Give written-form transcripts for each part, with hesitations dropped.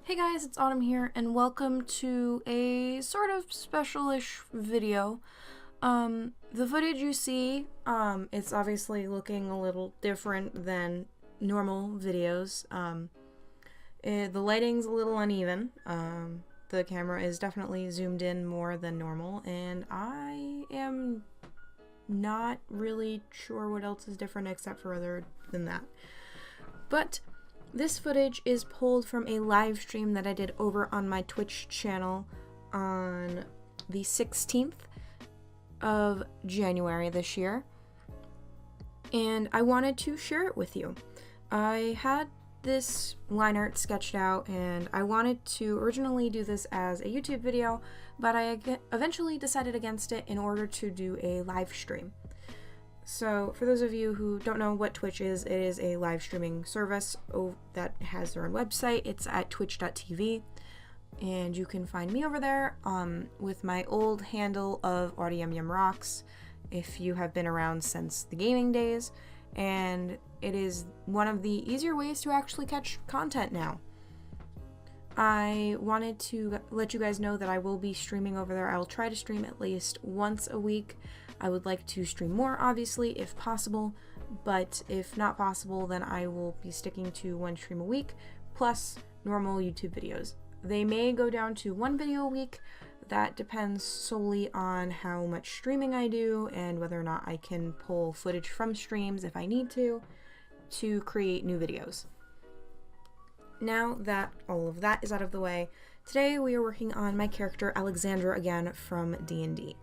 Hey guys, it's Autumn here, and welcome to a sort of special-ish video. The footage you see, it's obviously looking a little different than normal videos. The lighting's a little uneven. The camera is definitely zoomed in more than normal, and I am not really sure what else is different except for other than that. But this footage is pulled from a live stream that I did over on my Twitch channel on the 16th of January this year, and I wanted to share it with you. I had this line art sketched out, and I wanted to originally do this as a YouTube video, but I eventually decided against it in order to do a live stream. So, for those of you who don't know what Twitch is, it is a live streaming service that has their own website. It's at twitch.tv, and you can find me over there with my old handle of AudiumYumRocks if you have been around since the gaming days, and it is one of the easier ways to actually catch content now. I wanted to let you guys know that I will be streaming over there. I will try to stream at least once a week. I would like to stream more, obviously, if possible, but if not possible, then I will be sticking to one stream a week, plus normal YouTube videos. They may go down to one video a week. That depends solely on how much streaming I do and whether or not I can pull footage from streams if I need to create new videos. Now that all of that is out of the way, today we are working on my character Alexandra again from D&D.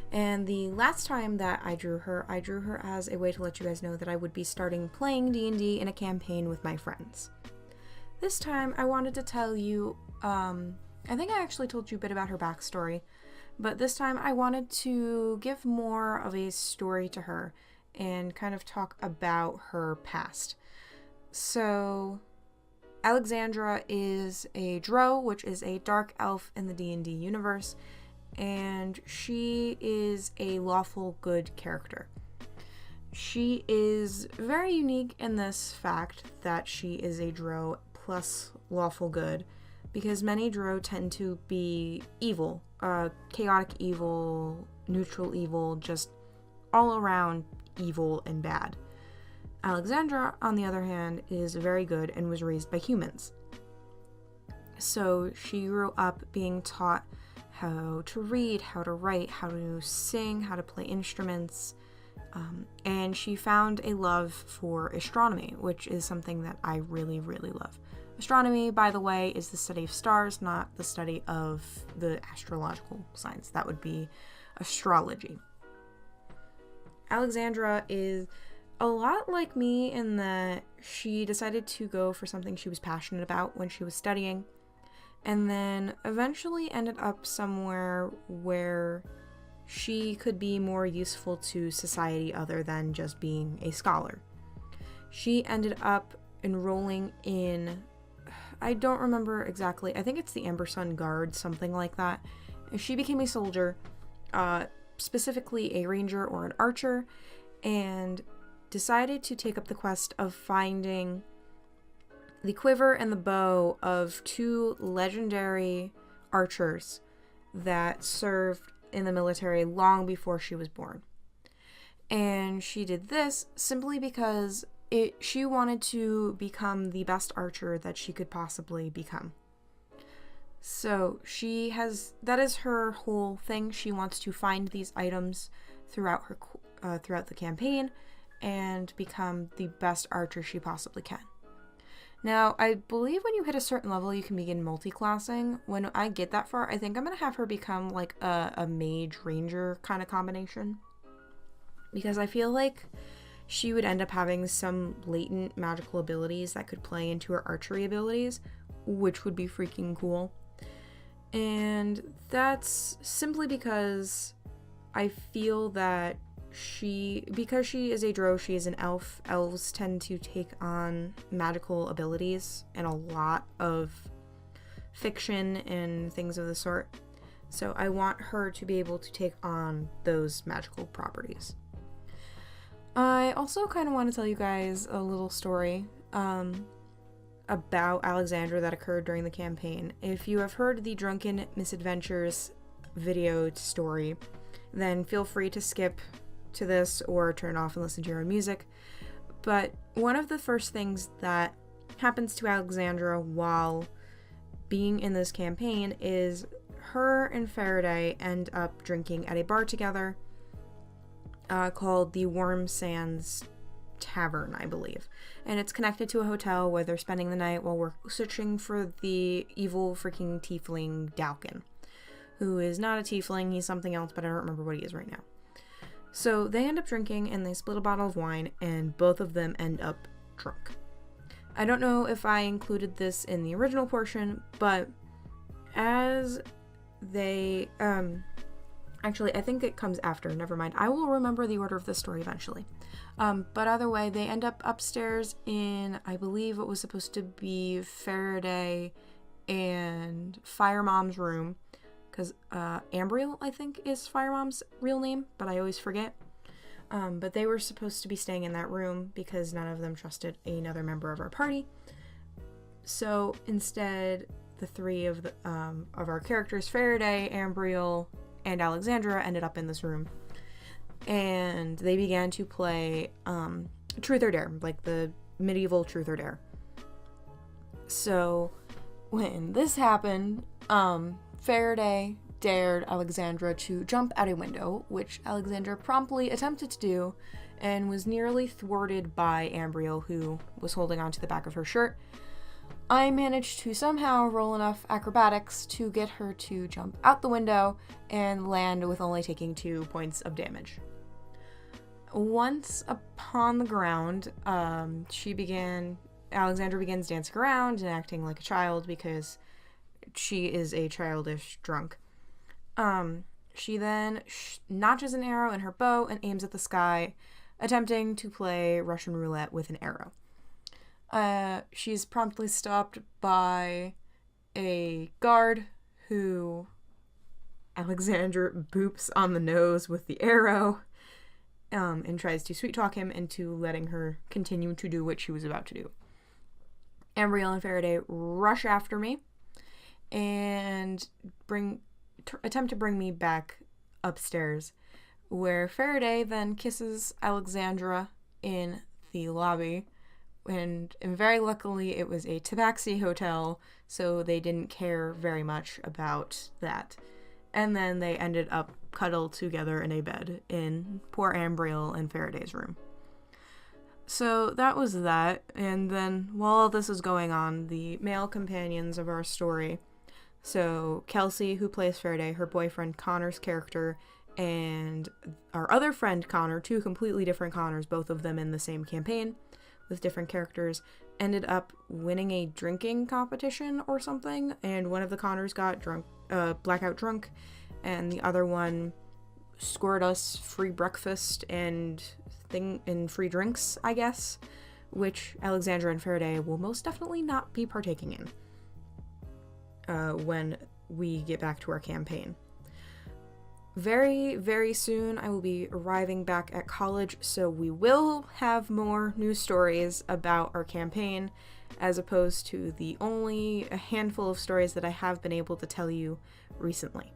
And the last time that I drew her as a way to let you guys know that I would be starting playing D&D in a campaign with my friends. This time I wanted to tell you, I think I actually told you a bit about her backstory, but this time I wanted to give more of a story to her and kind of talk about her past. So, Alexandra is a drow, which is a dark elf in the D&D universe, and she is a lawful good character. She is very unique in this fact that she is a drow plus lawful good, because many drow tend to be evil, chaotic evil, neutral evil, just all around evil and bad. Alexandra, on the other hand, is very good and was raised by humans. So she grew up being taught how to read, how to write, how to sing, how to play instruments, and she found a love for astronomy, which is something that I really, really love. Astronomy, by the way, is the study of stars, not the study of the astrological signs. That would be astrology. Alexandra is a lot like me in that she decided to go for something she was passionate about when she was studying, and then eventually ended up somewhere where she could be more useful to society other than just being a scholar. She ended up enrolling in, I don't remember exactly, I think it's the Amber Sun Guard, something like that. She became a soldier, specifically a ranger or an archer, and decided to take up the quest of finding the quiver and the bow of two legendary archers that served in the military long before she was born. And she did this simply because she wanted to become the best archer that she could possibly become. So that is her whole thing. She wants to find these items throughout the campaign and become the best archer she possibly can. Now, I believe when you hit a certain level, you can begin multi-classing. When I get that far, I think I'm going to have her become like a mage ranger kind of combination, because I feel like she would end up having some latent magical abilities that could play into her archery abilities, which would be freaking cool. And that's simply because I feel that because she is a drow, she is an elf. Elves tend to take on magical abilities in a lot of fiction and things of the sort. So I want her to be able to take on those magical properties. I also kind of want to tell you guys a little story. about Alexandra that occurred during the campaign. If you have heard the Drunken Misadventures video story, then feel free to skip to this or turn it off and listen to your own music. But one of the first things that happens to Alexandra while being in this campaign is her and Faraday end up drinking at a bar together called the Warm Sands Tavern, I believe. And it's connected to a hotel where they're spending the night while we're searching for the evil freaking tiefling Drunken, who is not a tiefling, he's something else, but I don't remember what he is right now. So they end up drinking and they split a bottle of wine and both of them end up drunk. I don't know if I included this in the original portion, but as they, actually, I think it comes after, never mind. I will remember the order of the story eventually. But either way, they end up upstairs in, I believe it was supposed to be Faraday and Fire Mom's room, because Ambriel, I think, is Fire Mom's real name, but I always forget. But they were supposed to be staying in that room because none of them trusted another member of our party. So instead, the three of our characters, Faraday, Ambriel, and Alexandra, ended up in this room. And they began to play Truth or Dare, like the medieval Truth or Dare. So when this happened, Faraday dared Alexandra to jump out a window, which Alexandra promptly attempted to do and was nearly thwarted by Ambriel, who was holding onto the back of her shirt. I managed to somehow roll enough acrobatics to get her to jump out the window and land with only taking 2 points of damage. Once upon the ground, Alexandra begins dancing around and acting like a child because she is a childish drunk. She then notches an arrow in her bow and aims at the sky, attempting to play Russian roulette with an arrow. She's promptly stopped by a guard who Alexandra boops on the nose with the arrow, and tries to sweet talk him into letting her continue to do what she was about to do. Ambriel and Faraday rush after me and attempt to bring me back upstairs, where Faraday then kisses Alexandra in the lobby, and very luckily it was a tabaxi hotel, so they didn't care very much about that. And then they ended up cuddled together in a bed in poor Ambriel and Faraday's room. So that was that, and then while all this is going on, the male companions of our story, so Kelsey, who plays Faraday, her boyfriend Connor's character, and our other friend Connor, 2 completely different Connors, both of them in the same campaign with different characters, ended up winning a drinking competition or something, and one of the Connors got blackout drunk, and the other one scored us free breakfast and free drinks, I guess, which Alexandra and Faraday will most definitely not be partaking in when we get back to our campaign. Very, very soon I will be arriving back at college, so we will have more news stories about our campaign, as opposed to the only a handful of stories that I have been able to tell you recently.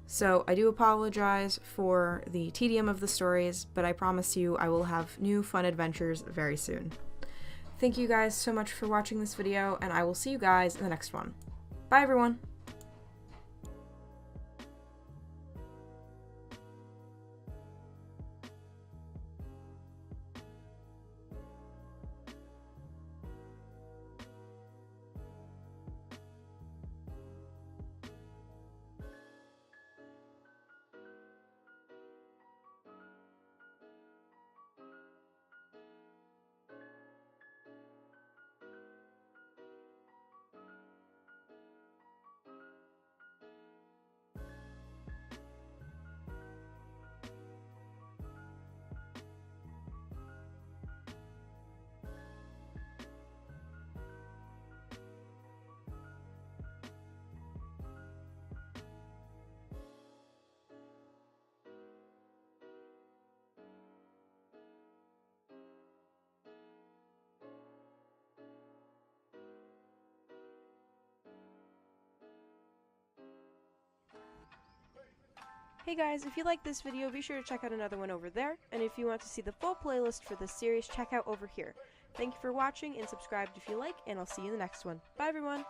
So I do apologize for the tedium of the stories, but I promise you I will have new fun adventures very soon. Thank you guys so much for watching this video, and I will see you guys in the next one. Bye everyone! Hey guys, if you like this video, be sure to check out another one over there, and if you want to see the full playlist for this series, check out over here. Thank you for watching, and subscribe if you like, and I'll see you in the next one. Bye everyone!